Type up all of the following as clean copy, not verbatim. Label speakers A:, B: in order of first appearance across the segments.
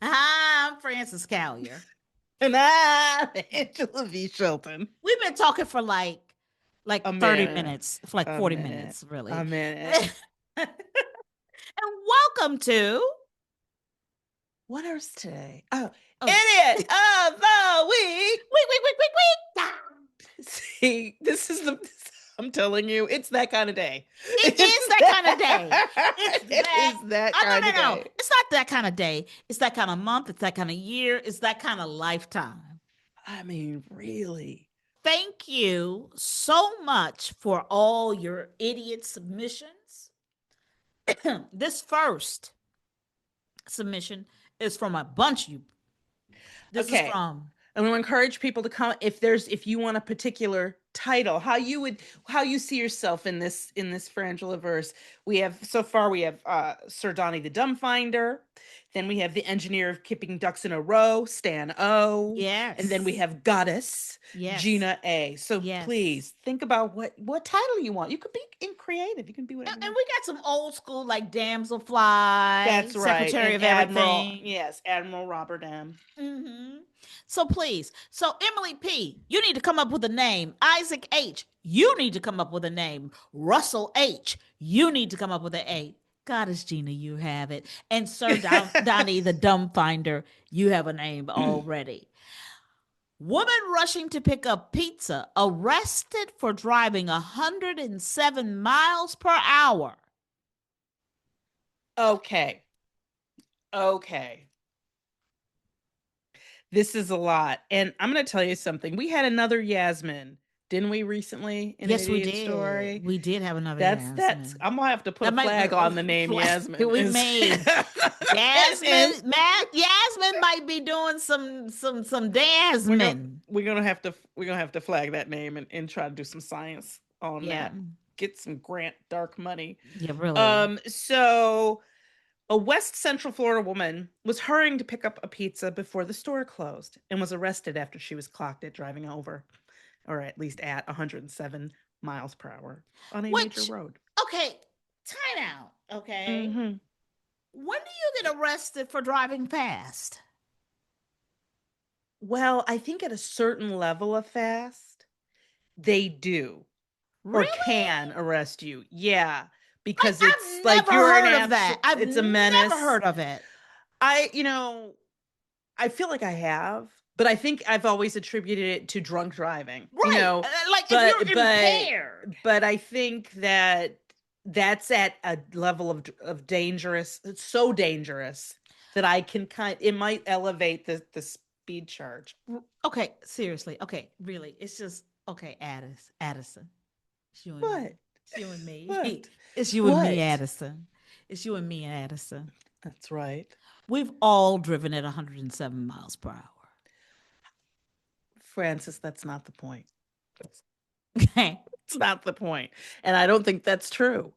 A: I'm Francis Callier.
B: And I'm Angela V. Shelton.
A: We've been talking for like
B: A
A: 30
B: minute.
A: minutes, for like
B: A
A: 40
B: minute.
A: minutes,
B: A
A: really.
B: minute.
A: And welcome to
B: What else today? Oh,
A: oh
B: idiot of the week.
A: week.
B: See, this is the. I'm telling you, it's that kind of day.
A: It is
B: It's
A: that kind of day. It's
B: it
A: that.
B: is that
A: Oh,
B: kind of
A: no, no, no.
B: day.
A: It's not that kind of day. It's that kind of month. It's that kind of year. It's that kind of lifetime.
B: I mean, really.
A: Thank you so much for all your idiot submissions. This first submission is from a bunch of you. This is
B: Okay.
A: from
B: I'm going to encourage people to come if you want a particular title, how you see yourself in this Frangela verse. We have Sir Donnie the Dumbfinder, then we have the engineer of keeping ducks in a row, Stan O, and then we
A: yes,
B: have Goddess
A: yes,
B: Gina A. So
A: yes.
B: please think about what title you want. You could be in creative. You can be whatever you
A: And
B: want.
A: we got some old school like Damselfly,
B: That's right.
A: Secretary
B: And
A: of
B: Admiral,
A: Everything.
B: yes, Admiral Robert M.
A: hmm So please, so Emily P, you need to come up with a name. Isaac H, you need to come up with a name. Russell H, you need to come up with an A. Goddess Gina, you have it. And Sir Donnie the Dumbfinder, you have a name already. Woman rushing to pick up pizza, arrested for driving 107 miles per hour.
B: Okay. Okay. This is a lot. And I'm going to tell you something. We had another Yasmin, didn't we, recently in an
A: Yes, we
B: idiot
A: did.
B: story?
A: We did have another
B: That's
A: Yasmin.
B: I'm gonna have to put
A: That
B: a
A: might
B: flag on the name Yasmin.
A: we made
B: Is
A: Yasmin might be doing some
B: we're gonna
A: Dasmin.
B: we're gonna have to flag that name and try to do some science on
A: Yeah.
B: that. Get some grant dark money.
A: Yeah, really.
B: So a West Central Florida woman was hurrying to pick up a pizza before the store closed and was arrested after she was clocked at driving over, or at least at 107 miles per hour on a major
A: Which
B: road.
A: okay, time out. Okay.
B: Hmm.
A: When do you get arrested for driving fast?
B: Well, I think at a certain level of fast, they do or
A: Really?
B: can arrest you. Yeah,
A: Like
B: because it's
A: I've
B: like
A: never
B: you're an
A: heard of that.
B: actual,
A: I've
B: it's a
A: never
B: menace.
A: heard of it.
B: I I feel like I have, but I think I've always attributed it to drunk driving,
A: Right. Like if
B: but
A: you're impaired.
B: I think that that's at a level of dangerous. It's so dangerous that I can it might elevate the speed charge.
A: Okay, seriously. Okay, really. It's just okay, Addison. It's you and
B: What?
A: me. It's you and me.
B: What?
A: It's you and me,
B: What?
A: Addison. It's you and me, Addison.
B: That's right.
A: We've all driven at 107 miles per hour.
B: Francis, that's not the point.
A: Okay.
B: It's not the point. And I don't think that's true.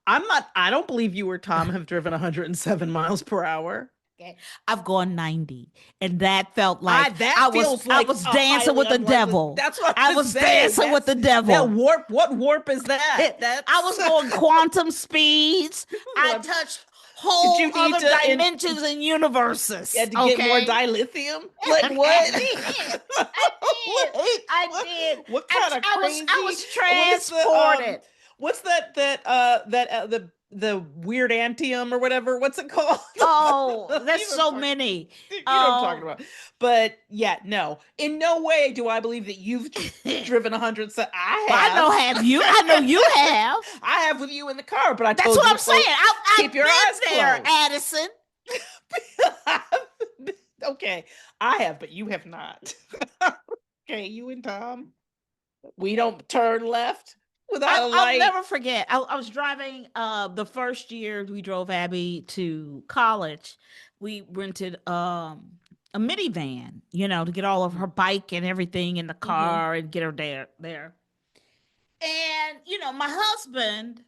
B: I don't believe you or Tom have driven 107 miles per hour.
A: Okay. I've gone 90. And that felt like
B: That feels
A: I
B: like
A: was
B: a
A: dancing
B: highly
A: with the
B: unlikely.
A: devil.
B: That's what
A: I
B: I was
A: was
B: saying.
A: dancing with the
B: That
A: devil.
B: warp. What warp is that? That's
A: I was going quantum speeds. I
B: what-
A: touched
B: Did
A: whole
B: you need
A: other
B: to
A: dimensions and universes.
B: you had to get more
A: Okay.
B: dilithium? Like
A: I
B: what?
A: did. I did. I did.
B: What kind of crazy?
A: I was
B: What is
A: transported.
B: what's the weird antium or whatever? What's it called?
A: Oh,
B: You
A: there's
B: know what
A: so
B: I'm talking-
A: many.
B: you know what I'm talking about. But yeah, no, in no way do I believe that you've driven 100. I
A: I
B: have.
A: know have you. I know you have.
B: I have with you in the car, but I
A: That's
B: told
A: what
B: you
A: I'm
B: to
A: saying.
B: keep
A: I've
B: your eyes
A: been there,
B: closed.
A: Addison.
B: Okay, I have, but you have not. Okay, you and Tom, we don't turn left without a
A: I'll
B: light.
A: never forget. I was driving the first year we drove Abby to college. We rented a minivan, to get all of her bike and everything in the
B: Mhm.
A: car and get her there. And my husband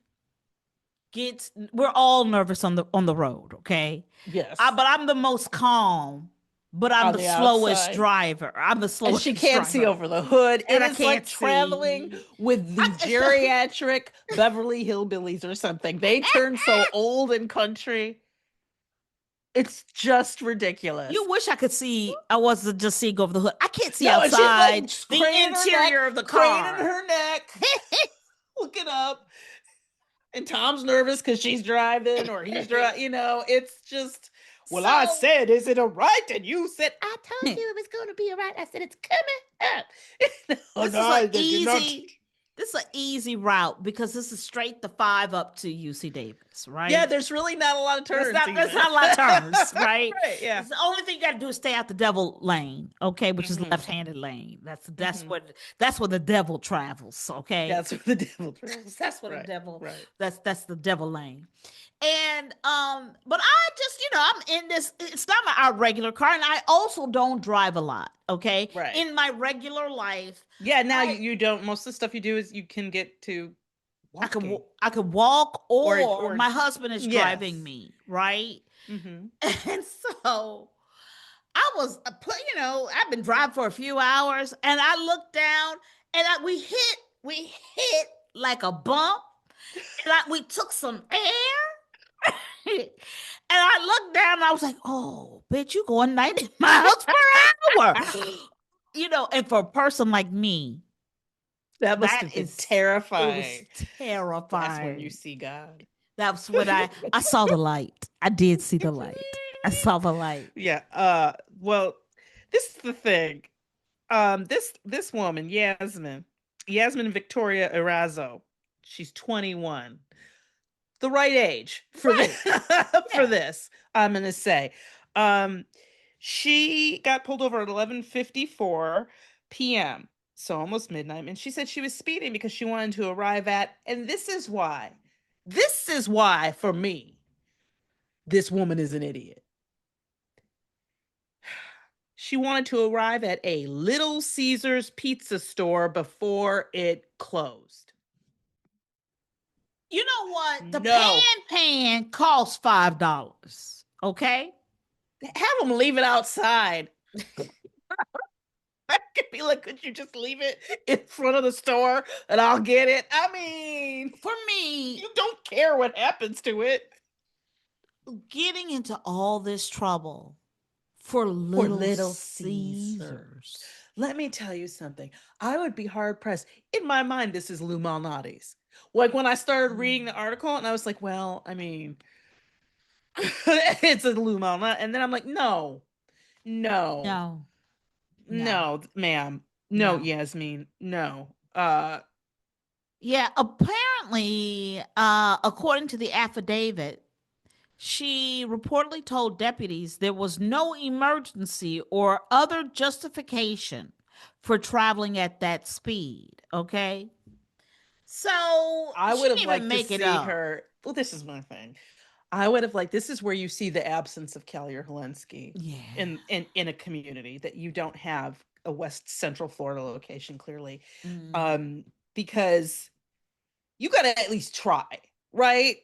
A: gets we're all nervous on the road, okay?
B: Yes,
A: But I'm the most calm, but I'm
B: on
A: the
B: the
A: slowest
B: outside.
A: driver. I'm the
B: And
A: slowest
B: she can't see
A: driver.
B: over the hood.
A: And
B: It
A: I
B: is like
A: can't
B: traveling
A: see.
B: with the geriatric Beverly Hillbillies or something. They turn so old and country. It's just ridiculous.
A: You wish I could see. I wasn't just seeing over the hood. I can't see
B: No, and she's like
A: outside the
B: craning her neck,
A: interior of the
B: craning
A: car.
B: her neck, looking up. And Tom's nervous because she's driving or he's driving. It's just, well, I
A: So
B: said, is it a right? And you said, I told you it was going to be a right. I said, it's coming up. Oh,
A: this is
B: no,
A: an
B: they did not.
A: easy route because this is straight the 5 up to UC Davis, right?
B: Yeah, there's really not a lot of turns.
A: There's not a lot of turns, right?
B: Right, yeah.
A: The only thing you got to do is stay out the devil lane, okay, which is the left-handed lane. That's where the devil travels, okay.
B: That's where the devil travels.
A: That's where
B: Right,
A: the devil.
B: right.
A: That's the devil lane. And but I just I'm in this. It's not my regular car, and I also don't drive a lot. Okay,
B: Right.
A: in my regular life,
B: Yeah, now you don't. Most of the stuff you do is you can get to walking.
A: I could walk, or
B: Or-
A: my husband is
B: yes.
A: driving me, right?
B: Mm-hmm.
A: And so I was, I've been driving for a few hours, and I looked down, and we hit like a bump, and we took some air, and I looked down, and I was like, "Oh, bitch, you going 90 miles per hour?" And for a person like me,
B: That must have been terrifying.
A: It was terrifying.
B: That's when you see God.
A: That's when I saw the light. I did see the light. I saw the light.
B: Yeah. Well, this is the thing. This woman, Yasmin Victoria Erazo, she's 21. The right age for for this, I'm gonna say. She got pulled over at 11:54 p.m. So almost midnight, and she said she was speeding because she wanted to arrive at, and this is why for me, this woman is an idiot. She wanted to arrive at a Little Caesars pizza store before it closed.
A: You know what? The
B: No.
A: pan costs $5. Okay?
B: Have them leave it outside. I could be like, could you just leave it in front of the store and I'll get it? I mean,
A: for me,
B: you don't care what happens to it.
A: Getting into all this trouble for Little Caesars.
B: Let me tell you something. I would be hard pressed. In my mind, this is Lou Malnati's. Like when I started reading the article, and I was like, well, I mean, it's a Lou Malnati. And then I'm like, no, ma'am. No, Yasmin. No.
A: Yeah, apparently, according to the affidavit, she reportedly told deputies there was no emergency or other justification for traveling at that speed. Okay. So
B: I would have liked
A: make
B: to see her. Well, this is my thing. I would have liked, this is where you see the absence of Kelly Helensky in a community that you don't have a West Central Florida location, clearly. Because you got to at least try, right?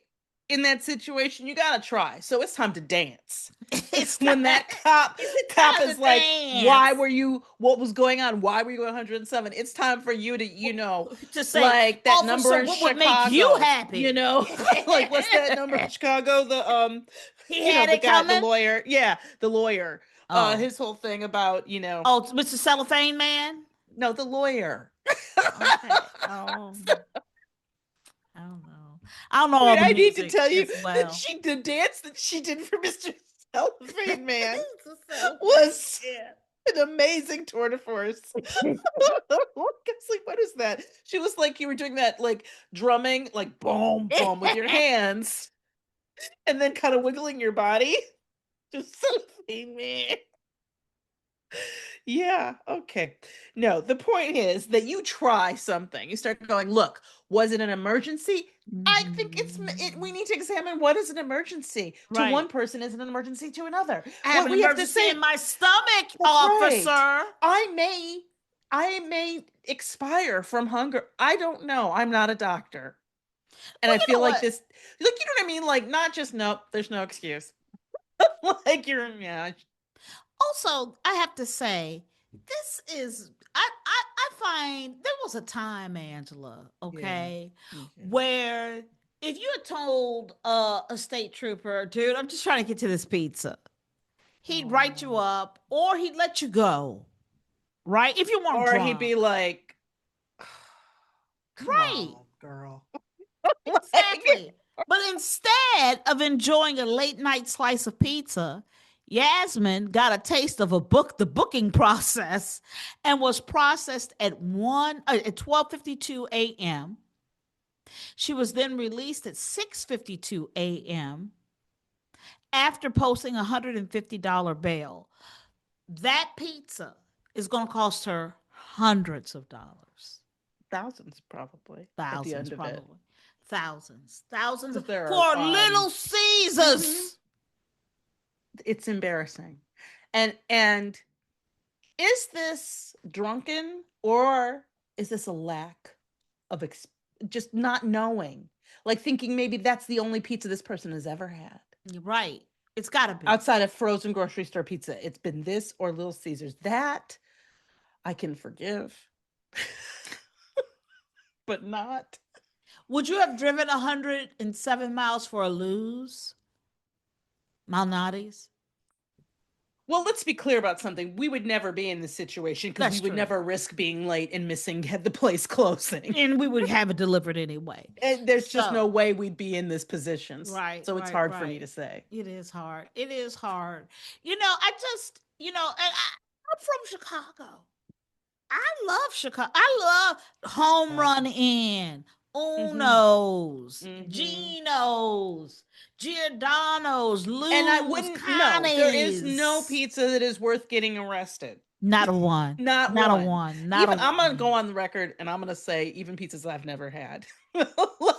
B: In that situation, you got to try. So it's time to dance. It's when that cop is like, why were you, what was going on? Why were you going 107? It's time for you to
A: say,
B: like that number in
A: what
B: Chicago.
A: would make you happy?
B: Like what's that number in Chicago? The
A: he had it coming.
B: The lawyer. Yeah, the lawyer. His whole thing about,
A: Oh, Mr. Cellophane Man?
B: No, the lawyer.
A: Okay. I don't know. I don't know.
B: Wait, I need to tell you that the dance that she did for Mr. Cellophane Man was an amazing tour de force. What is that? She was like, you were doing that like drumming, like boom, boom with your hands, and then kind of wiggling your body. Just Cellophane Man. Yeah, okay. No, the point is that you try something. You start going, look, was it an emergency? I think we need to examine what is an emergency. To one person is an emergency to another.
A: I have an emergency in my stomach, officer.
B: Right. I may expire from hunger. I don't know. I'm not a doctor. And I feel like this, look, you know what I mean? Like, not just, nope, there's no excuse. Like
A: Also, I have to say, this is I find there was a time, Angela, okay, where if you had told a state trooper, dude, I'm just trying to get to this pizza, he'd write you up or he'd let you go, right? If you weren't
B: Or he'd
A: drunk.
B: be like, come
A: Right.
B: on, girl. Like,
A: Exactly. But instead of enjoying a late night slice of pizza, Yasmin got a taste of the booking process, and was processed at 12:52 a.m. She was then released at 6:52 a.m. after posting a $150 bail. That pizza is going to cost her hundreds of dollars.
B: thousands probably at the
A: Thousands,
B: end of it.
A: probably. Thousands
B: Because there
A: for
B: are
A: Little
B: mhm.
A: Caesars.
B: It's embarrassing. And is this drunken, or is this a lack of just not knowing? Like thinking maybe that's the only pizza this person has ever had.
A: You're right. It's got to be.
B: Outside of frozen grocery store pizza, it's been this or Little Caesars. That I can forgive. But not.
A: Would you have driven 107 miles for a lose? Malnati's?
B: Well, let's be clear about something. We would never be in this situation because we
A: That's
B: would
A: true.
B: never risk being late and missing the place closing.
A: And we would have it delivered anyway.
B: And there's just
A: So,
B: no way we'd be in this position.
A: right,
B: So it's
A: right,
B: hard for me
A: right.
B: to say.
A: It is hard. It is hard. I just, I'm from Chicago. I love Chicago. I love Home Run Inn,
B: Mm-hmm.
A: Uno's,
B: Mm-hmm.
A: Geno's, Giordano's,
B: And I
A: Lou's,
B: wouldn't, no, there is no
A: Connie's.
B: pizza that is worth getting arrested.
A: Not a one.
B: Not
A: Not a
B: one.
A: one. Not a
B: Even I'm gonna go
A: one.
B: on the record and I'm gonna say even pizzas I've never had.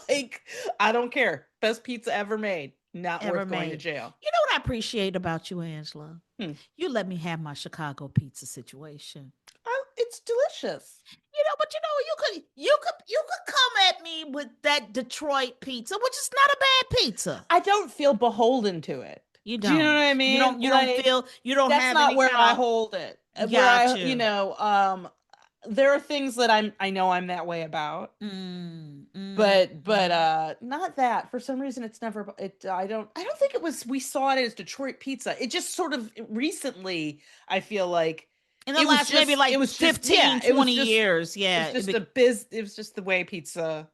B: Like, I don't care. Best pizza ever made. Not
A: Ever
B: worth going to
A: made.
B: jail.
A: You know what I appreciate about you, Angela?
B: Hmm.
A: You let me have my Chicago pizza situation.
B: It's delicious.
A: But you could come at me with that Detroit pizza, which is not a bad pizza.
B: I don't feel beholden to it.
A: You
B: Do you know
A: don't.
B: what I mean?
A: You don't feel you don't
B: That's
A: have
B: not
A: any
B: where
A: kind
B: I
A: of
B: hold it. Where
A: got
B: I,
A: you.
B: there are things that I know I'm that way about. But not that. For some reason it's never I don't think it was we saw it as Detroit pizza. It just sort of recently, I feel like
A: in the last maybe like 15, 20 years. Yeah.
B: It was just the way pizza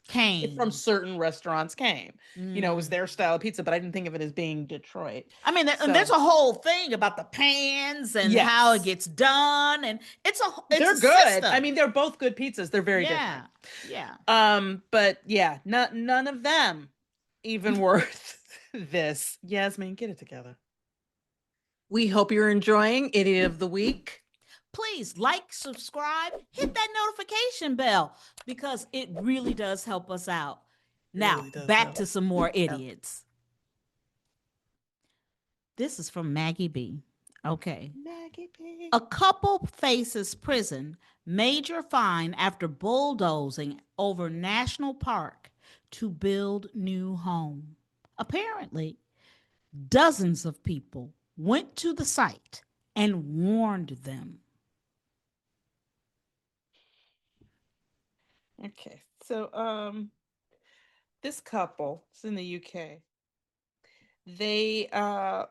A: Came.
B: from certain restaurants came. It was
A: Mm.
B: their style of pizza, but I didn't think of it as being Detroit.
A: I mean, and there's a whole thing about the pans and how it
B: Yes.
A: gets done, and it's
B: They're
A: a
B: good.
A: system.
B: I mean, they're both good pizzas. They're very different.
A: Yeah.
B: But yeah, none of them even worth this. Yasmin, get it together. We hope you're enjoying Idiot of the Week.
A: Please like, subscribe, hit that notification bell because it really does help us out. Now,
B: Really
A: back
B: help.
A: to some more idiots. This is from Maggie B. Okay.
B: Maggie B.
A: A couple faces prison major fine after bulldozing over national park to build new home. Apparently, dozens of people went to the site and warned them.
B: Okay. So this couple is in the UK. They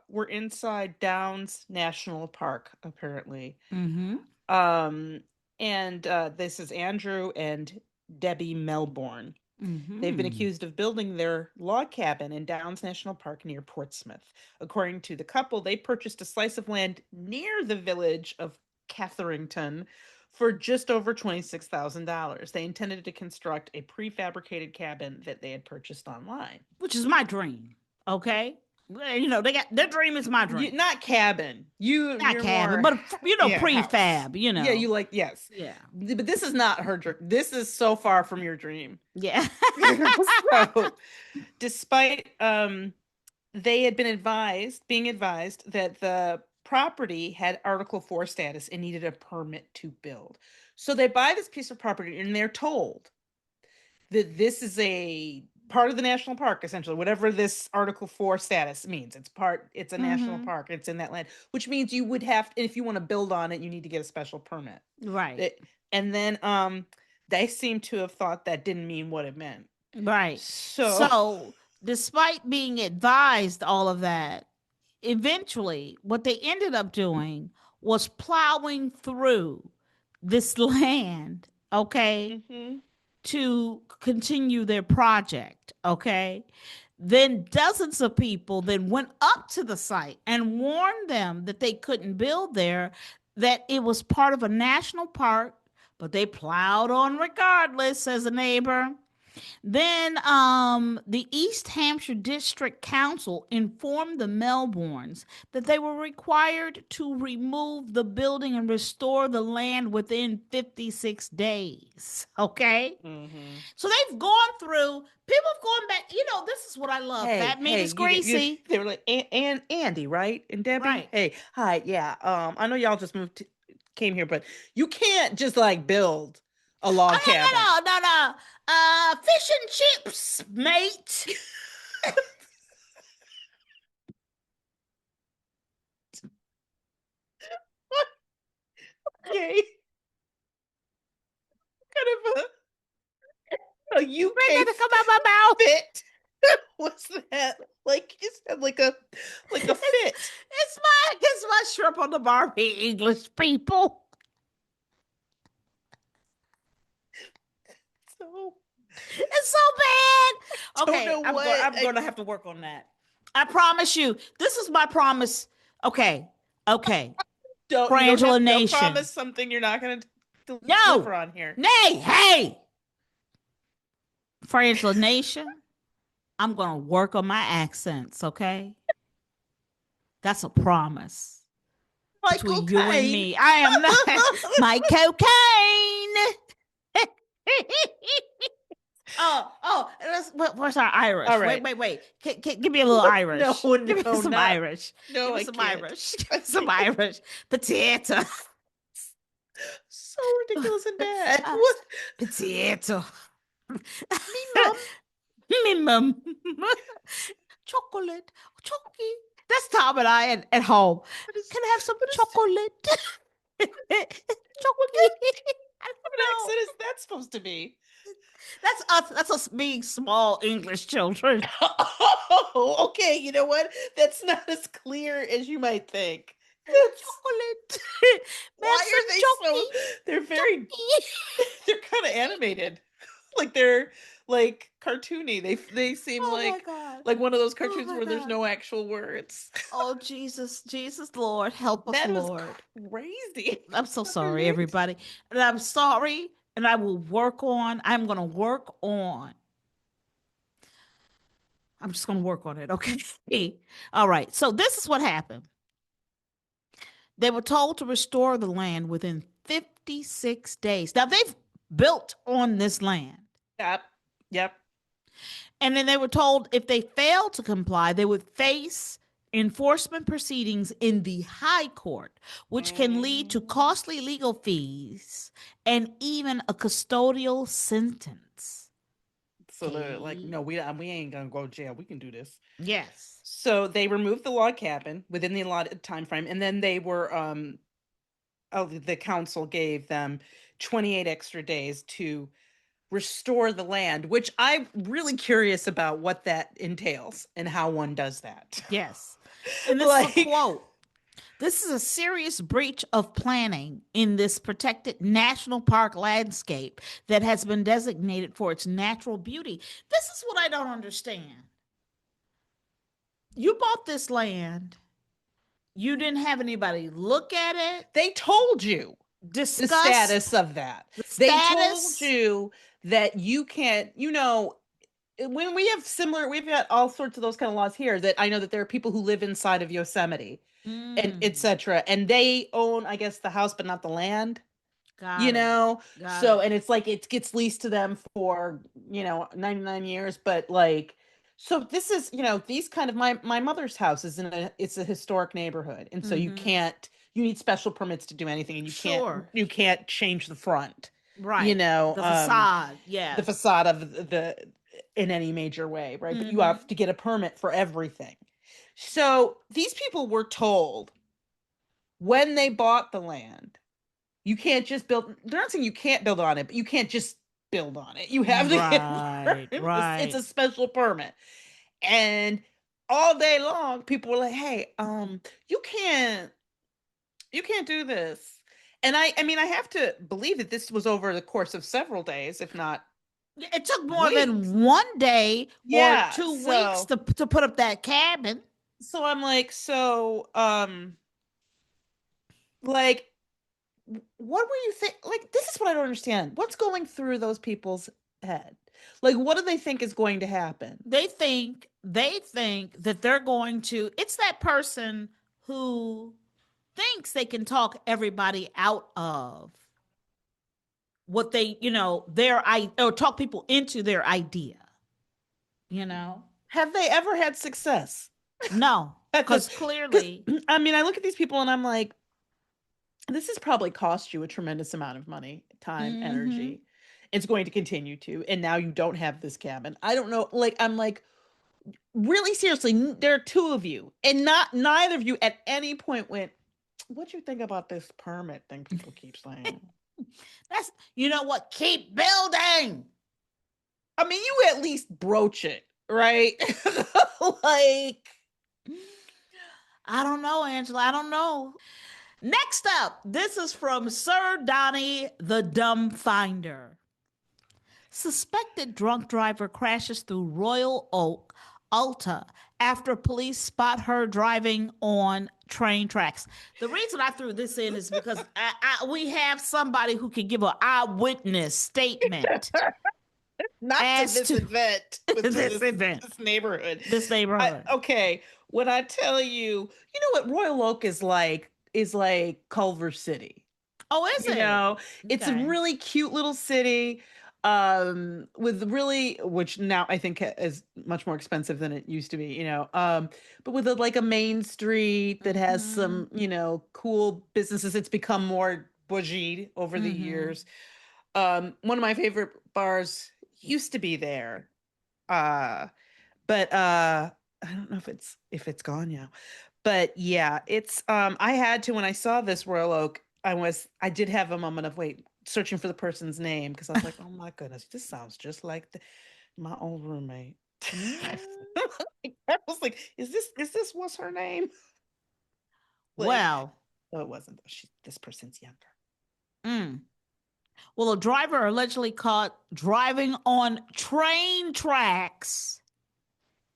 B: were inside Downs National Park, apparently.
A: Mm-hmm.
B: And this is Andrew and Debbie Melbourne.
A: Mm-hmm.
B: They've been accused of building their log cabin in Downs National Park near Portsmouth. According to the couple, they purchased a slice of land near the village of Catherington for just over $26,000. They intended to construct a prefabricated cabin that they had purchased online.
A: Which is my dream. Okay. They got their dream is my dream.
B: Not cabin. You're
A: cabin,
B: more,
A: but prefab.
B: Yeah, you like yes.
A: Yeah.
B: But this is not her dream. This is so far from your dream.
A: Yeah.
B: So, despite they had been being advised that the property had Article 4 status and needed a permit to build. So they buy this piece of property and they're told that this is a part of the national park, essentially, whatever this Article 4 status means. It's a national park. It's in that land, which means you would have, if you want to build on it, you need to get a special permit.
A: Right.
B: And then they seem to have thought that didn't mean what it meant.
A: Right. So despite being advised all of that, eventually, what they ended up doing was plowing through this land, okay,
B: Mm-hmm.
A: to continue their project, okay? Then dozens of people then went up to the site and warned them that they couldn't build there, that it was part of a national park, but they plowed on regardless, says a neighbor. Then the East Hampshire District Council informed the Melbournes that they were required to remove the building and restore the land within 56 days. Okay?
B: Mm-hmm.
A: So they've gone through, people have gone back. This is what I love.
B: Hey,
A: Fat meat
B: hey,
A: is greasy.
B: they were like, and Andy, right? And Debbie.
A: Right.
B: Hey, hi, yeah. I know y'all just came here, but you can't just like build a log cabin.
A: Oh, no. Fish and chips, mate.
B: Okay, kind of a
A: Bring
B: UK
A: it to come out my mouth.
B: fit. What's that? Like you said, like a fit.
A: It's my shrimp on the Barbie, English people.
B: So
A: It's so bad.
B: don't
A: Okay,
B: know what
A: I'm going to have to work on that. I promise you. This is my promise. Okay.
B: don't
A: Frangela
B: don't
A: Nation.
B: promise something you're not going to
A: No.
B: deliver on here.
A: Nay. Hey. Frangela Nation. I'm going to work on my accents. Okay. That's a promise. Between you and me. I am not my cocaine. What's our Irish?
B: All right.
A: Wait. Give me a little Irish.
B: No,
A: Give me some
B: not,
A: Irish.
B: No,
A: Give me
B: I
A: some
B: can't.
A: Irish. Give me some Irish. Potato.
B: So ridiculous and bad.
A: What? Potato.
B: Me mom.
A: Me mum. Chocolate. Chocky. That's Tom and I at home. Can I have some chocolate?
B: What accent is that supposed to be?
A: That's us being small English children.
B: Oh, okay. You know what? That's not as clear as you might think.
A: Chocolate.
B: Why are they so? They're very. They're kind of animated, like they're like cartoony. They seem like one of those cartoons where there's no actual words.
A: Oh Jesus, Lord, help us,
B: That was
A: Lord.
B: crazy.
A: I'm so sorry, everybody, and I'm sorry, and I will work on. I'm gonna work on. I'm just gonna work on it. Okay. All right. So this is what happened. They were told to restore the land within 56 days. Now they've built on this land.
B: Yep.
A: And then they were told if they failed to comply, they would face enforcement proceedings in the high court, which can lead to costly legal fees and even a custodial sentence.
B: So they're like, no, we ain't gonna go to jail. We can do this.
A: Yes.
B: So they removed the log cabin within the allotted time frame, and then they were the council gave them 28 extra days to restore the land, which I'm really curious about what that entails and how one does that.
A: Yes. And this is a quote. This is a serious breach of planning in this protected national park landscape that has been designated for its natural beauty. This is what I don't understand. You bought this land. You didn't have anybody look at it.
B: They told you
A: discuss
B: the status of that. They told you that you can't, when we have we've got all sorts of those kind of laws here that I know that there are people who live inside of Yosemite and etc. And they own, I guess, the house, but not the land. And it's like it gets leased to them for 99 years, but like, so this is these kind of my mother's house is it's a historic neighborhood, and so you need special permits to do anything, and you can't change the front,
A: right? The facade,
B: the facade of the in any major way, right? But you have to get a permit for everything. So these people were told when they bought the land, you can't just build. They're not saying you can't build on it, but you can't just build on it. You have to get
A: right.
B: It's a special permit. And all day long, people were like, "Hey, you can't, you can't do this." And I mean, I have to believe that this was over the course of several days, if not
A: It took more
B: weeks.
A: than one day or
B: Yeah.
A: 2 weeks to put up that cabin.
B: So I'm like, like, what were you think? Like, this is what I don't understand. What's going through those people's head? Like, what do they think is going to happen?
A: They think that they're going to, it's that person who thinks they can talk everybody out of what they, their I or talk people into their idea, you know?
B: Have they ever had success?
A: No,
B: That's
A: because
B: just because
A: clearly,
B: I mean, I look at these people and I'm like, this has probably cost you a tremendous amount of money, time,
A: hmm
B: energy. It's going to continue to, and now you don't have this cabin. I don't know. Like, I'm like, really seriously, there are two of you, and not neither of you at any point went, "What do you think about this permit thing?" People keep saying.
A: that's, you know what? Keep building.
B: I mean, you at least broach it, right? Like,
A: I don't know, Angela. I don't know. Next up, this is from Sir Donnie the Dumb Finder. Suspected drunk driver crashes through Royal Oak, Ulta, after police spot her driving on train tracks. The reason I threw this in is because we have somebody who can give an eyewitness statement
B: not to
A: as
B: this
A: to
B: event, but to
A: this event,
B: this neighborhood.
A: this neighborhood.
B: Okay, when I tell you, you know what Royal Oak is like Culver City.
A: Oh, is
B: You
A: it?
B: know, it's a
A: Okay.
B: really cute little city, with really, which now I think is much more expensive than it used to be, but with like a main street that has
A: Mm-hmm.
B: some, cool businesses. It's become more bougie over the
A: Mm-hmm.
B: years. One of my favorite bars used to be there. Uh, but I don't know if it's gone now. But yeah, it's I had to, when I saw this Royal Oak, I did have a moment of wait, searching for the person's name, because I was like, oh my goodness, this sounds just like my old roommate.
A: Mm.
B: I was like, is this what's her name? Like,
A: Well,
B: no, it wasn't. This person's younger.
A: mm. Well, a driver allegedly caught driving on train tracks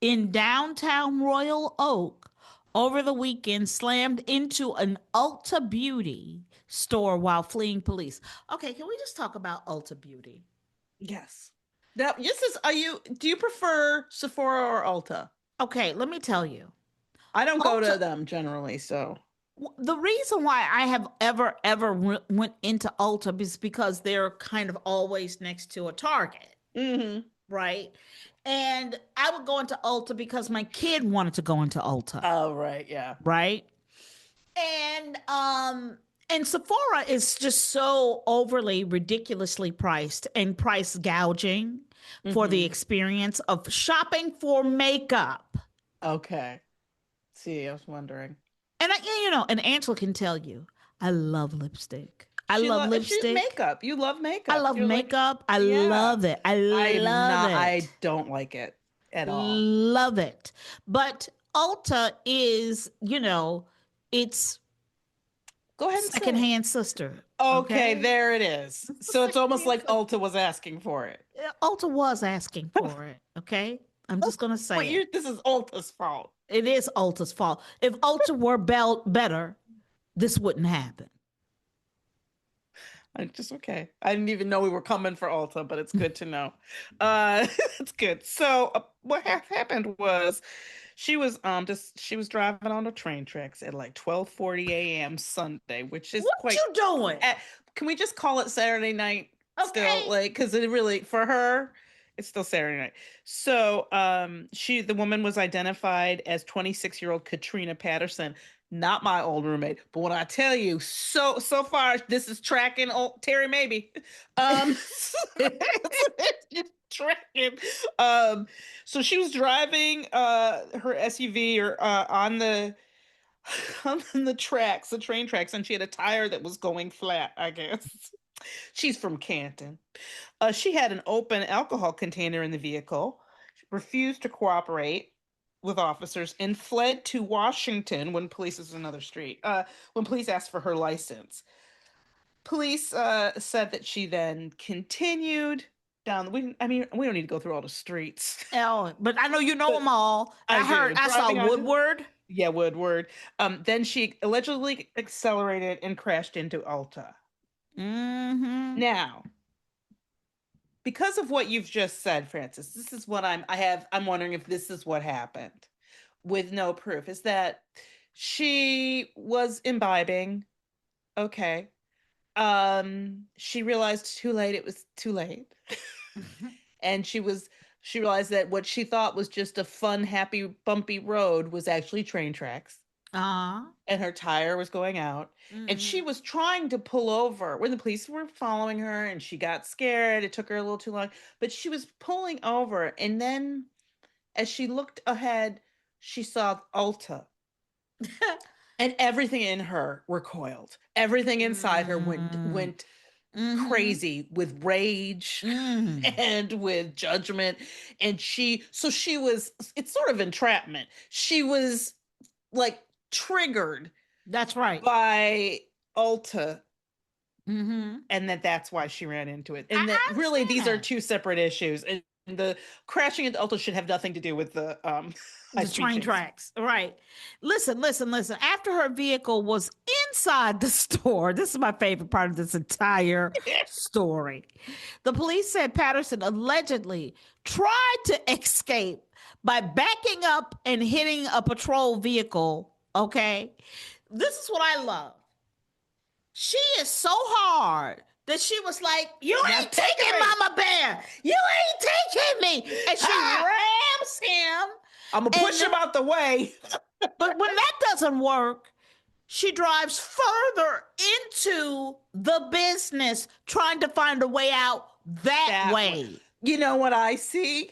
A: in downtown Royal Oak over the weekend slammed into an Ulta Beauty store while fleeing police. Okay, can we just talk about Ulta Beauty?
B: Yes. Now, do you prefer Sephora or Ulta?
A: Okay, let me tell you.
B: I don't go to
A: Ulta,
B: them generally, so.
A: the reason why I have ever went into Ulta is because they're kind of always next to a Target,
B: Hmm.
A: right? And I would go into Ulta because my kid wanted to go into Ulta,
B: Oh, right, yeah.
A: right? And and Sephora is just so overly ridiculously priced and price gouging for the
B: Hmm.
A: experience of shopping for makeup.
B: Okay. See, I was wondering.
A: And and Angela can tell you, I love lipstick. I love
B: She's
A: lipstick.
B: makeup. You love
A: I
B: makeup.
A: love
B: You're like,
A: makeup. I
B: yeah.
A: love it. I
B: I'm
A: love
B: not,
A: it.
B: I don't like it at all.
A: Love it. But Ulta is, it's
B: Go ahead and say it.
A: secondhand sister.
B: Okay,
A: Okay.
B: there it is. So it's almost
A: Secondhand
B: like
A: sister.
B: Ulta was asking for it.
A: Ulta was asking for it. Okay. I'm just going to
B: But
A: say it.
B: this is Ulta's fault.
A: It is Ulta's fault. If Ulta were better, this wouldn't happen.
B: I just okay. I didn't even know we were coming for Ulta, but it's good to know. It's good. So what happened was she was driving on the train tracks at like 12:40 a.m. Sunday, which is
A: What
B: quite.
A: you doing?
B: eh, Can we just call it Saturday night still?
A: Okay.
B: Like, because it really, for her, it's still Saturday night. So the woman was identified as 26-year-old Katrina Patterson, not my old roommate. But when I tell you, so far this is tracking old Terry maybe. Um it's tracking. Um so she was driving her SUV or on the on the tracks, the train tracks, and she had a tire that was going flat, I guess. She's from Canton. She had an open alcohol container in the vehicle. She refused to cooperate. with officers and fled to Washington when police this is another street. When police asked for her license. Police said that she then continued down the we don't need to go through all the streets.
A: Oh, but I know you know
B: But
A: them all.
B: I do.
A: I saw
B: Driving onto
A: Woodward.
B: yeah, Woodward. Then she allegedly accelerated and crashed into Ulta.
A: Mm-hmm.
B: Now, because of what you've just said, Francis, this is what I'm wondering if this is what happened with no proof. Is that she was imbibing. Okay. She realized too late it was too late. And she realized that what she thought was just a fun, happy, bumpy road was actually train tracks.
A: Uh-huh.
B: And her tire was going out. And she was trying to pull over when the police were following her, and she got scared. It took her a little too long, but she was pulling over. And then as she looked ahead, she saw Ulta. And everything in her recoiled. Everything inside her went crazy with rage and with judgment. And she was, it's sort of entrapment. She was like triggered.
A: That's right.
B: By Ulta.
A: Mm-hmm.
B: And that's why she ran into it. And that really these are two separate issues. And the crashing into Ulta should have nothing to do with the
A: train tracks. Right. Listen. After her vehicle was inside the store, this is my favorite part of this entire story. The police said Patterson allegedly tried to escape by backing up and hitting a patrol vehicle. Okay. This is what I love. She is so hard that she was like, you ain't taking Mama Bear. You ain't taking me. And she rams him.
B: I'm going to push him out the way.
A: But when that doesn't work, she drives further into the business trying to find a way out that way.
B: You know what I see?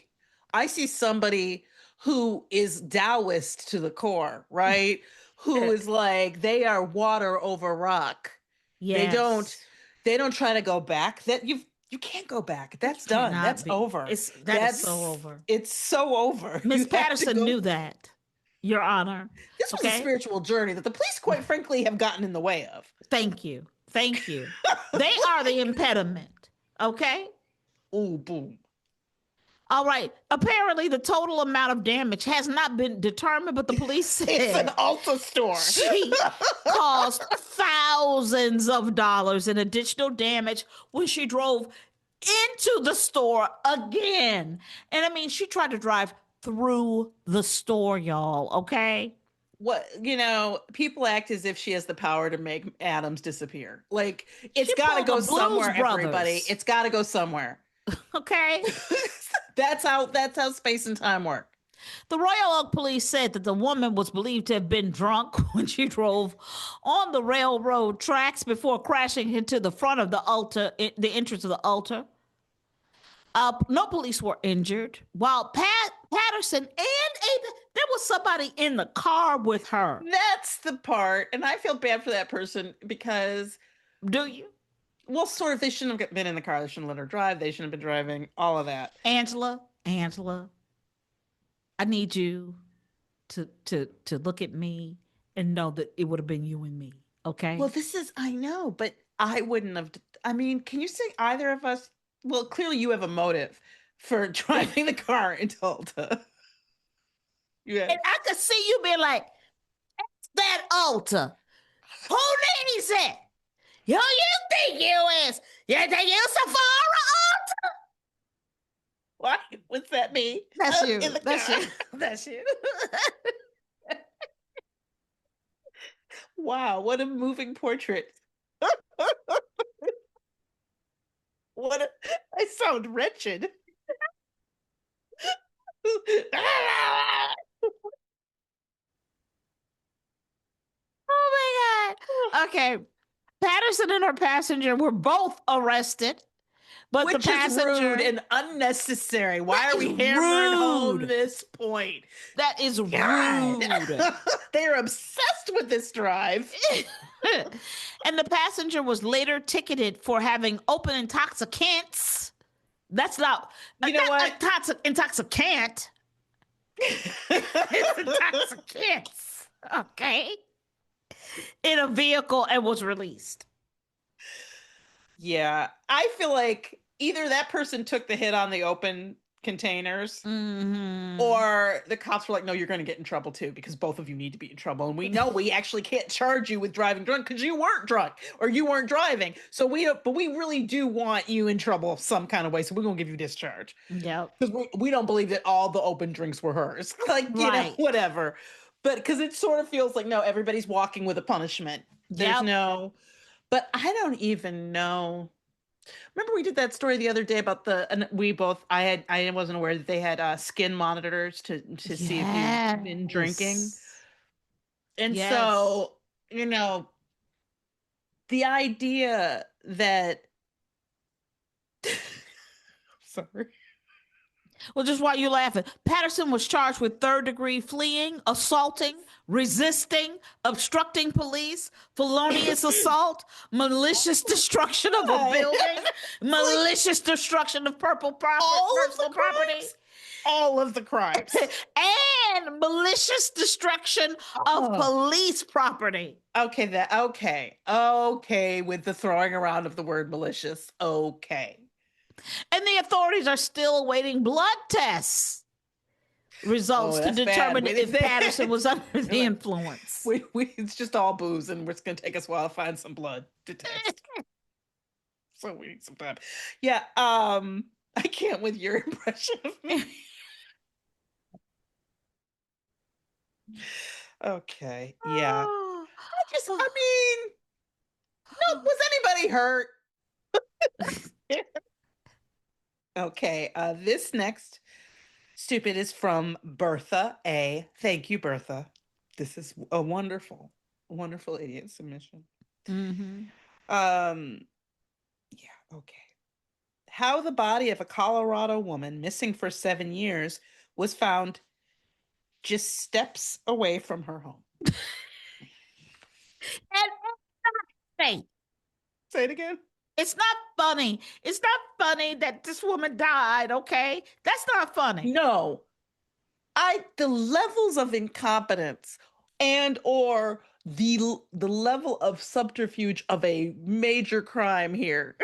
B: I see somebody who is Taoist to the core, right? Who is like, they are water over rock. Yes. They don't try to go back. That you can't go back. That's done. That's over.
A: That's so over.
B: It's so over.
A: Miss Patterson knew that, Your Honor.
B: This was a spiritual journey that the police, quite frankly, have gotten in the way of.
A: Thank you. They are the impediment. Okay?
B: Ooh, boom.
A: All right. Apparently, the total amount of damage has not been determined, but the police said
B: it's an Ulta store.
A: She caused thousands of dollars in additional damage when she drove into the store again. And I mean, she tried to drive through the store, y'all. Okay.
B: What, people act as if she has the power to make atoms disappear. Like, it's got to go somewhere, everybody. It's got to go somewhere.
A: Okay.
B: That's how space and time work.
A: The Royal Oak police said that the woman was believed to have been drunk when she drove on the railroad tracks before crashing into the front of the Ulta, the entrance of the Ulta. No police were injured, while Patterson there was somebody in the car with her.
B: That's the part, and I feel bad for that person because...
A: Do you?
B: Well, sort of, they shouldn't have been in the car. They shouldn't have let her drive. They shouldn't have been driving. All of that.
A: Angela, I need you to look at me and know that it would have been you and me. Okay?
B: Well, I know, but I wouldn't have. I mean, can you say either of us? Well, clearly you have a motive for driving the car into Ulta.
A: Yeah. And I could see you being like, "It's that Ulta. Who needs it? Who you think you is? You think you Sephora Ulta?"
B: What? What's that mean?
A: That's you. That's you. That's you.
B: Wow, what a moving portrait. I sound wretched.
A: Oh my God. Okay. Patterson and her passenger were both arrested. But
B: Which
A: the passenger
B: is rude and unnecessary. Why are we hammering home this point?
A: That is rude.
B: They're obsessed with this drive.
A: And the passenger was later ticketed for having open intoxicants. That's not,
B: you know what?
A: Intoxicant. It's intoxicants. Okay. In a vehicle and was released.
B: Yeah, I feel like either that person took the hit on the open containers,
A: Mm-hmm.
B: or the cops were like, no, you're going to get in trouble too, because both of you need to be in trouble. And we know we actually can't charge you with driving drunk because you weren't drunk or you weren't driving. So we don't, but we really do want you in trouble some kind of way. So we're going to give you discharge
A: Yep.
B: because we don't believe that all the open drinks were hers. Like,
A: Right.
B: whatever. But because it sort of feels like, no, everybody's walking with a punishment. There's
A: Yep.
B: no, but I don't even know. Remember we did that story the other day about and we both I wasn't aware that they had skin monitors to see if you'd been drinking.
A: Yes.
B: And
A: Yes.
B: so, the idea that sorry.
A: Well, just while you're laughing, Patterson was charged with third-degree fleeing, assaulting, resisting, obstructing police, felonious assault, malicious destruction of a
B: God.
A: building,
B: Like
A: malicious destruction of
B: all of
A: personal
B: the
A: property,
B: crimes. All of the crimes.
A: and malicious destruction of
B: Oh.
A: police property.
B: Okay with the throwing around of the word malicious. Okay.
A: And the authorities are still awaiting blood tests
B: Oh,
A: results to
B: that's bad.
A: determine if Patterson was under the
B: Like,
A: influence.
B: it's just all booze, and it's gonna take us a while to find some blood to test. So we need some time. Yeah, I can't with your impression of me. Okay, yeah. I mean, no, was anybody hurt? Okay, this next stupid is from Bertha A. Thank you, Bertha. This is a wonderful idiot submission.
A: Mm-hmm.
B: Um, yeah, okay. How the body of a Colorado woman missing for 7 years was found just steps away from her home.
A: And hey,
B: Say it again.
A: it's not funny. It's not funny that this woman died, okay? That's not funny.
B: No, the levels of incompetence and or the level of subterfuge of a major crime here.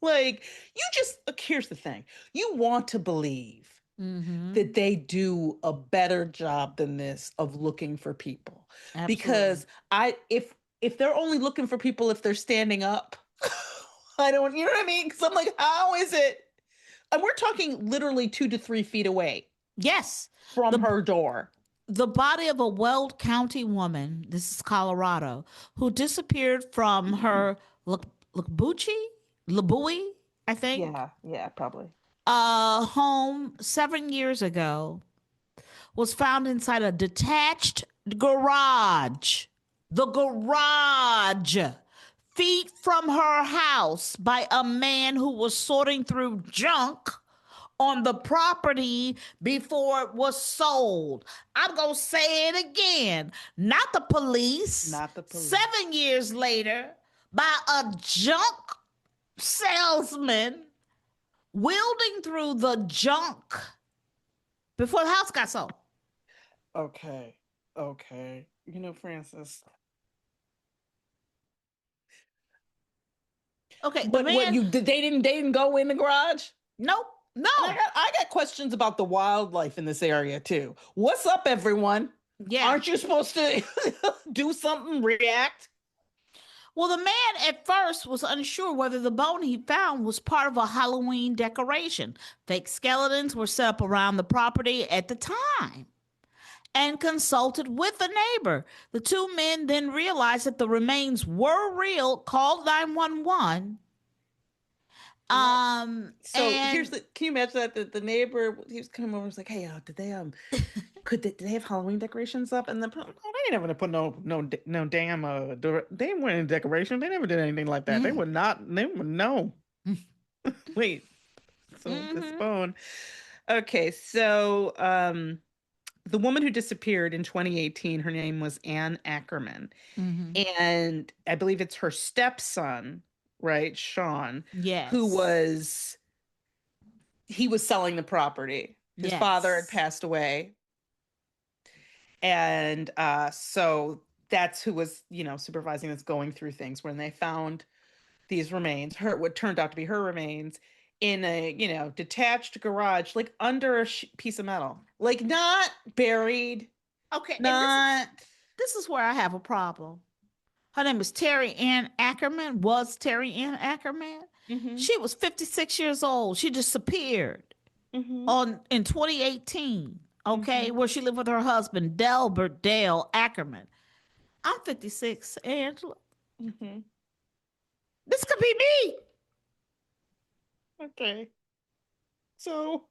B: Like, you just here's the thing. You want to believe
A: Mm-hmm.
B: that they do a better job than this of looking for people.
A: Absolutely.
B: Because if they're only looking for people if they're standing up, I don't, you know what I mean? Because I'm like, how is it? And we're talking literally 2 to 3 feet away.
A: Yes.
B: From her door.
A: The body of a Weld County woman, this is Colorado, who disappeared from her Labui, I think,
B: Yeah, probably.
A: home 7 years ago, was found inside a detached garage. The garage, feet from her house, by a man who was sorting through junk on the property before it was sold. I'm going to say it again. Not the police.
B: Not the police.
A: 7 years later, by a junk salesman wielding through the junk before the house got sold.
B: Okay. Francis.
A: Okay,
B: But they didn't go in the garage?
A: Nope. No.
B: And I got questions about the wildlife in this area too. What's up, everyone?
A: Yeah.
B: Aren't you supposed to do something, react?
A: Well, the man at first was unsure whether the bone he found was part of a Halloween decoration. Fake skeletons were set up around the property at the time and consulted with a neighbor. The two men then realized that the remains were real, called 911.
B: So can you imagine that the neighbor, he was coming over and was like, hey, did they did they have Halloween decorations up? And then they ain't never gonna put no damn they weren't any decoration. They never did anything like that. They would no. Wait. So this bone. Okay, so the woman who disappeared in 2018, her name was Ann Ackerman. And I believe it's her stepson, right, Sean,
A: yes,
B: he was selling the property. His father had
A: Yes.
B: passed away, and so that's who was, supervising this, going through things when they found these remains, her what turned out to be her remains, in a detached garage, like under a piece of metal, like not buried,
A: Okay, and this is
B: not.
A: this is where I have a problem. Her name is Terry Ann Ackerman. Was Terry Ann Ackerman?
B: Mm-hmm.
A: She was 56 years old. She disappeared
B: Mm-hmm.
A: on in 2018. Okay,
B: Mm-hmm.
A: where she lived with her husband Delbert Dale Ackerman. I'm 56, Angela.
B: Mm-hmm.
A: This could be me.
B: Okay. So,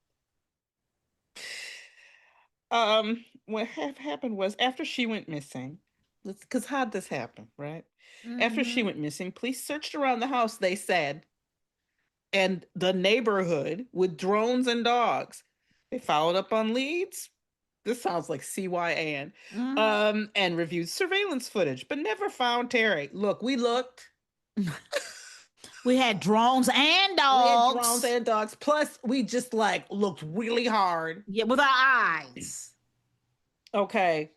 B: what happened was, after she went missing, because how'd this happen, right? After she
A: Mm-hmm.
B: went missing, police searched around the house, they said, and the neighborhood with drones and dogs. They followed up on leads. This sounds like CYAN.
A: Mm-hmm.
B: And reviewed surveillance footage, but never found Terry. Look, we looked.
A: We had drones and
B: We had drones
A: dogs.
B: and dogs. Plus, we just like looked really hard.
A: Yeah, with our eyes.
B: Okay.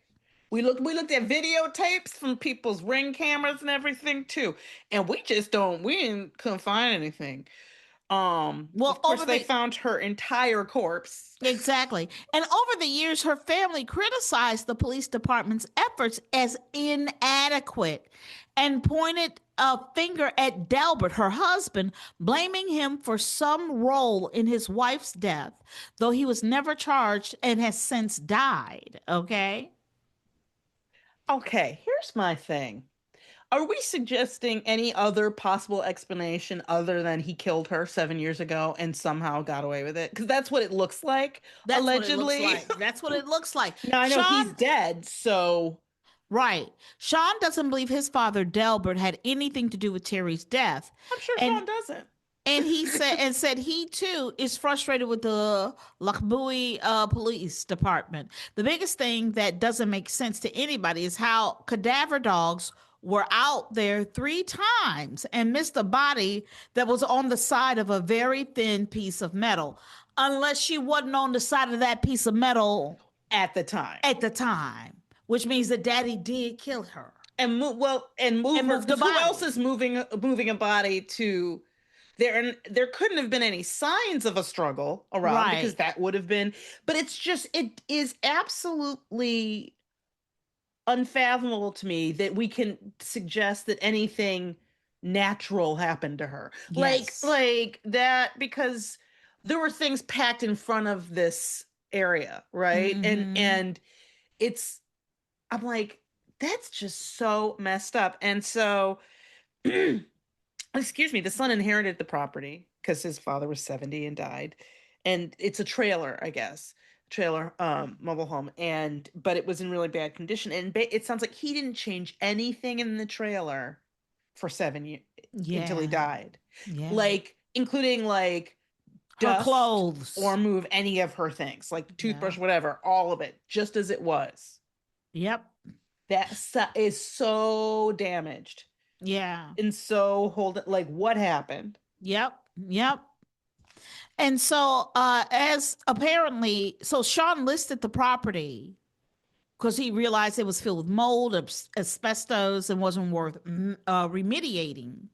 B: We looked at videotapes from people's ring cameras and everything too. And we just don't we didn't couldn't find anything.
A: Well,
B: Of course
A: over
B: they
A: the
B: found her entire corpse.
A: exactly. And over the years, her family criticized the police department's efforts as inadequate and pointed a finger at Delbert, her husband, blaming him for some role in his wife's death, though he was never charged and has since died. Okay.
B: Okay, here's my thing. Are we suggesting any other possible explanation other than he killed her 7 years ago and somehow got away with it? Because that's what it looks like,
A: That's what it looks
B: allegedly.
A: like. That's what it looks like.
B: Now I know he's
A: Sean,
B: dead, so
A: right. Sean doesn't believe his father, Delbert, had anything to do with Terry's death.
B: I'm sure
A: And
B: Sean doesn't.
A: said he too is frustrated with the Lochbuie police department. The biggest thing that doesn't make sense to anybody is how cadaver dogs were out there 3 times and missed a body that was on the side of a very thin piece of metal, unless she wasn't on the side of that piece of metal
B: At the time.
A: at the time, which means that daddy did kill her
B: And move
A: and
B: her,
A: moved the
B: because who else
A: body.
B: is moving a body to there? And there couldn't have been any signs of a struggle around, because
A: Right.
B: that would have been, but it is absolutely unfathomable to me that we can suggest that anything natural happened to her, like
A: Yes.
B: that, because there were things packed in front of this area, right? and
A: Mm-hmm.
B: and it's I'm like, that's just so messed up. And so, excuse me, the son inherited the property because his father was 70 and died. And it's a trailer, I guess, trailer, mobile home. And, but it was in really bad condition. And it sounds like he didn't change anything in the trailer for 7 years until he
A: Yeah.
B: died,
A: Yeah.
B: like, including like
A: Her
B: dust, or
A: clothes.
B: move any of her things, like
A: Yeah.
B: toothbrush, whatever, all of it, just as it was.
A: Yep.
B: That is so damaged
A: Yeah.
B: and so hold it, like, what happened?
A: Yep. Yep. And so, as apparently, so Sean listed the property because he realized it was filled with mold, asbestos, and wasn't worth remediating.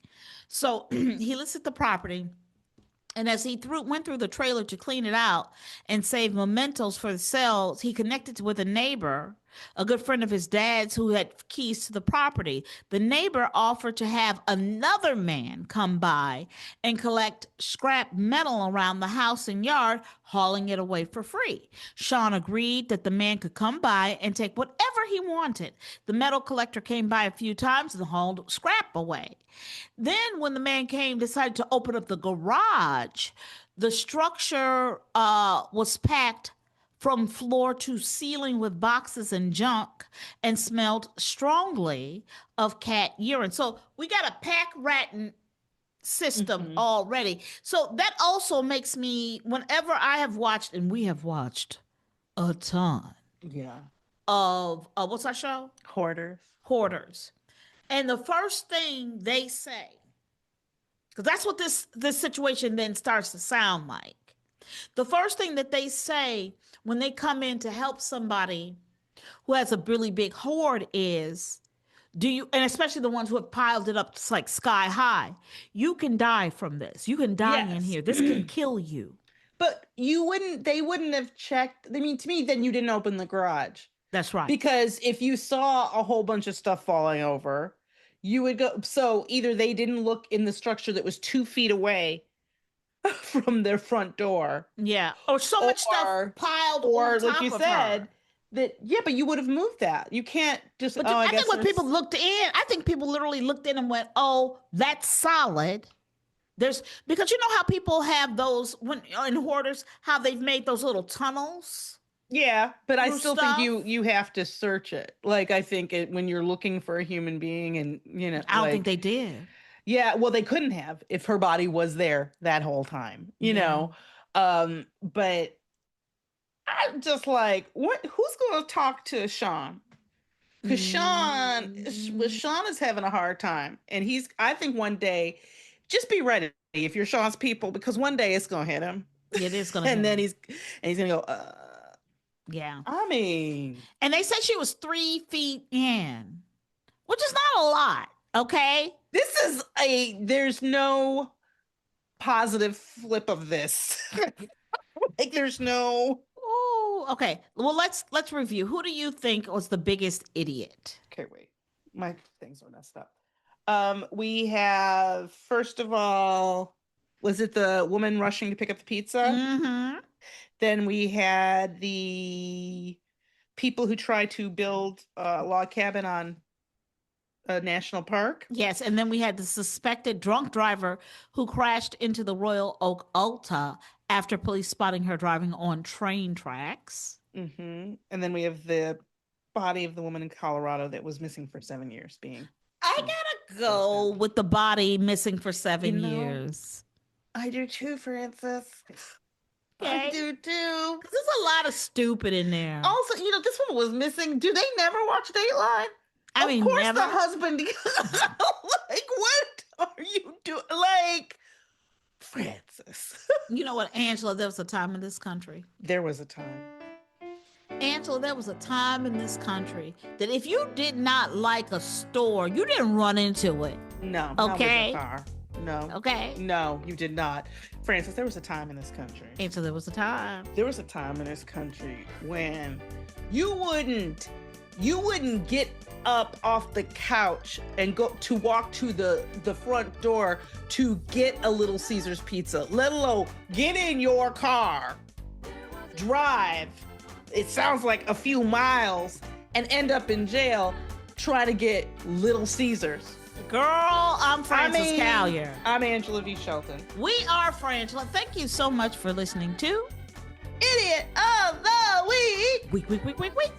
A: So he listed the property. And as he went through the trailer to clean it out and save mementos for the sales, he connected with a neighbor, a good friend of his dad's who had keys to the property. The neighbor offered to have another man come by and collect scrap metal around the house and yard, hauling it away for free. Sean agreed that the man could come by and take whatever he wanted. The metal collector came by a few times and hauled scrap away. Then, when the man came, decided to open up the garage, the structure was packed from floor to ceiling with boxes and junk and smelled strongly of cat urine. So we got a pack ratting system
B: Mm-hmm.
A: already. So that also makes me, whenever I have watched, and we have watched a ton
B: Yeah.
A: of what's our show?
B: Hoarders.
A: Hoarders. And the first thing they say, because that's what this situation then starts to sound like. The first thing that they say when they come in to help somebody who has a really big hoard is, do you, and especially the ones who have piled it up like sky high, you can die from this. You can die in
B: Yes.
A: here. This can kill you.
B: But they wouldn't have checked. I mean, to me, then you didn't open the garage.
A: That's right.
B: Because if you saw a whole bunch of stuff falling over, you would go. So either they didn't look in the structure that was 2 feet away from their front door.
A: Yeah. Or so much stuff piled
B: or
A: on top
B: like you
A: of
B: said,
A: her.
B: that, yeah, but you would have moved that. You can't just,
A: But
B: oh,
A: I
B: I guess
A: think when
B: there's-
A: people looked in, I think people literally looked in and went, "Oh, that's solid." There's because you know how people have those when in hoarders, how they've made those little tunnels.
B: Yeah, but I
A: through
B: still
A: stuff.
B: think you have to search it. Like, I think when you're looking for a human being and,
A: I don't
B: like,
A: think they did.
B: yeah, well, they couldn't have if her body was there that whole time,
A: Yeah.
B: but I'm just like, who's going to talk to Sean? Because Sean is having a hard time, and I think one day, just be ready if you're Sean's people, because one day it's gonna hit him,
A: It is gonna.
B: and
A: hit
B: then
A: him.
B: he's gonna go.
A: Yeah.
B: I mean,
A: And they said she was 3 feet in, which is not a lot. Okay.
B: there's no positive flip of this. Like, there's no.
A: Oh, okay. Well, let's review. Who do you think was the biggest idiot?
B: Okay, wait. My things are messed up. We have, first of all, was it the woman rushing to pick up the pizza?
A: Mm-hmm.
B: Then we had the people who tried to build a log cabin on a national park.
A: Yes, and then we had the suspected drunk driver who crashed into the Royal Oak Ulta after police spotting her driving on train tracks.
B: Mm-hmm. And then we have the body of the woman in Colorado that was missing for 7 years being. I
A: gotta go with the body missing for 7 years.
B: I do too, Francis.
A: Okay.
B: I do too.
A: There's a lot of stupid in there.
B: Also, this one was missing. Do they never watch Dateline?
A: I mean,
B: of course,
A: never.
B: the husband. Like, what are you doing? Like, Francis.
A: You know what, Angela? There was a time in this country.
B: There was a time.
A: Angela, there was a time in this country that if you did not like a store, you didn't run into it.
B: No.
A: Okay.
B: Not with a car. No.
A: Okay.
B: No, you did not. Francis, there was a time in this country.
A: Angela, there was a time.
B: There was a time in this country when you wouldn't get up off the couch and walk to the front door to get a Little Caesars pizza, let alone get in your car, drive, it sounds like a few miles, and end up in jail trying to get Little Caesars.
A: Girl, I'm Frances Callier.
B: I'm Angela V. Shelton.
A: We are Frangela. Thank you so much for listening to
B: Idiot of the Week.
A: Week.